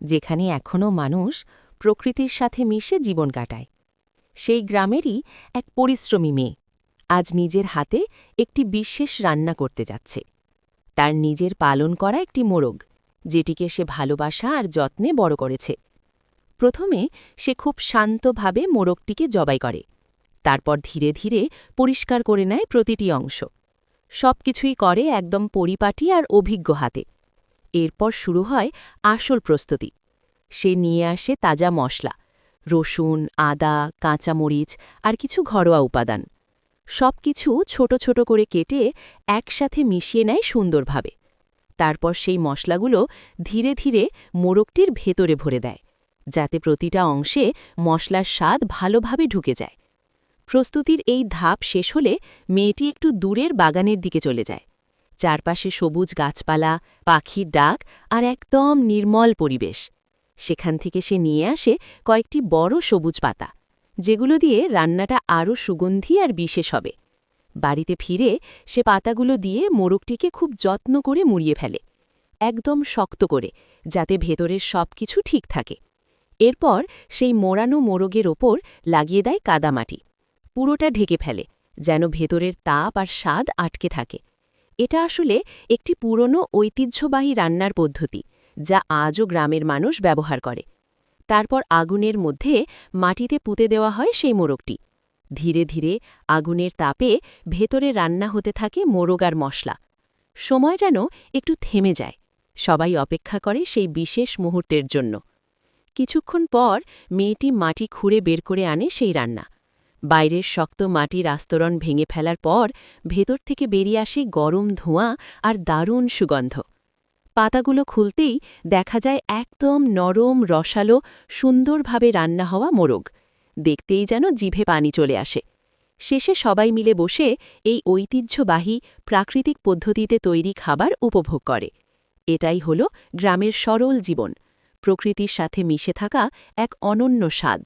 যেখানে এখনও মানুষ প্রকৃতির সাথে মিশে জীবন কাটায়। সেই গ্রামেরই এক পরিশ্রমী মেয়ে আজ নিজের হাতে একটি বিশেষ রান্না করতে যাচ্ছে। তার নিজের পালন করা একটি মোরগ, যেটিকে সে ভালোবাসা আর যত্নে বড় করেছে। প্রথমে সে খুব শান্তভাবে মোরগটিকে জবাই করে, তারপর ধীরে ধীরে পরিষ্কার করে নেয় প্রতিটি অংশ। সবকিছুই করে একদম পরিপাটি আর অভিজ্ঞ হাতে। এরপর শুরু হয় আসল প্রস্তুতি। সে নিয়ে আসে তাজা মশলা, রসুন, আদা, কাঁচামরিচ আর কিছু ঘরোয়া উপাদান। সবকিছু ছোট ছোট করে কেটে একসাথে মিশিয়ে নেয় সুন্দরভাবে। তারপর সেই মশলাগুলো ধীরে ধীরে মোরগটির ভেতরে ভরে দেয়, যাতে প্রতিটা অংশে মশলার স্বাদ ভালোভাবে ঢুকে যায়। প্রস্তুতির এই ধাপ শেষ হলে মেয়েটি একটু দূরের বাগানের দিকে চলে যায়। চারপাশে সবুজ গাছপালা, পাখির ডাক আর একদম নির্মল পরিবেশ। সেখান থেকে সে নিয়ে আসে কয়েকটি বড় সবুজ পাতা, যেগুলো দিয়ে রান্নাটা আরও সুগন্ধি আর বিশেষ হবে। বাড়িতে ফিরে সে পাতাগুলো দিয়ে মোরগটিকে খুব যত্ন করে মুড়িয়ে ফেলে, একদম শক্ত করে, যাতে ভেতরের সব কিছু ঠিক থাকে। এরপর সেই মোড়ানো মোরগের ওপর লাগিয়ে দেয় কাদামাটি, পুরোটা ঢেকে ফেলে, যেন ভেতরের তাপ আর স্বাদ আটকে থাকে। এটা আসলে একটি পুরনো ঐতিহ্যবাহী রান্নার পদ্ধতি, যা আজও গ্রামের মানুষ ব্যবহার করে। তারপর আগুনের মধ্যে মাটিতে পুঁতে দেওয়া হয় সেই মোরগটি। ধীরে ধীরে আগুনের তাপে ভেতরে রান্না হতে থাকে মোরগ আর মশলা। সময় যেন একটু থেমে যায়, সবাই অপেক্ষা করে সেই বিশেষ মুহূর্তের জন্য। কিছুক্ষণ পর মেয়েটি মাটি খুঁড়ে বের করে আনে সেই রান্না। বাইরের শক্ত মাটির আস্তরণ ভেঙে ফেলার পর ভেতর থেকে বেরিয়ে আসে গরম ধোঁয়া আর দারুণ সুগন্ধ। পাতাগুলো খুলতেই দেখা যায় একদম নরম, রসালো, সুন্দরভাবে রান্না হওয়া মোরগ। দেখতেই যেন জিভে পানি চলে আসে। শেষে সবাই মিলে বসে এই ঐতিহ্যবাহী প্রাকৃতিক পদ্ধতিতে তৈরি খাবার উপভোগ করে। এটাই হল গ্রামের সরল জীবন, প্রকৃতির সাথে মিশে থাকা এক অনন্য স্বাদ।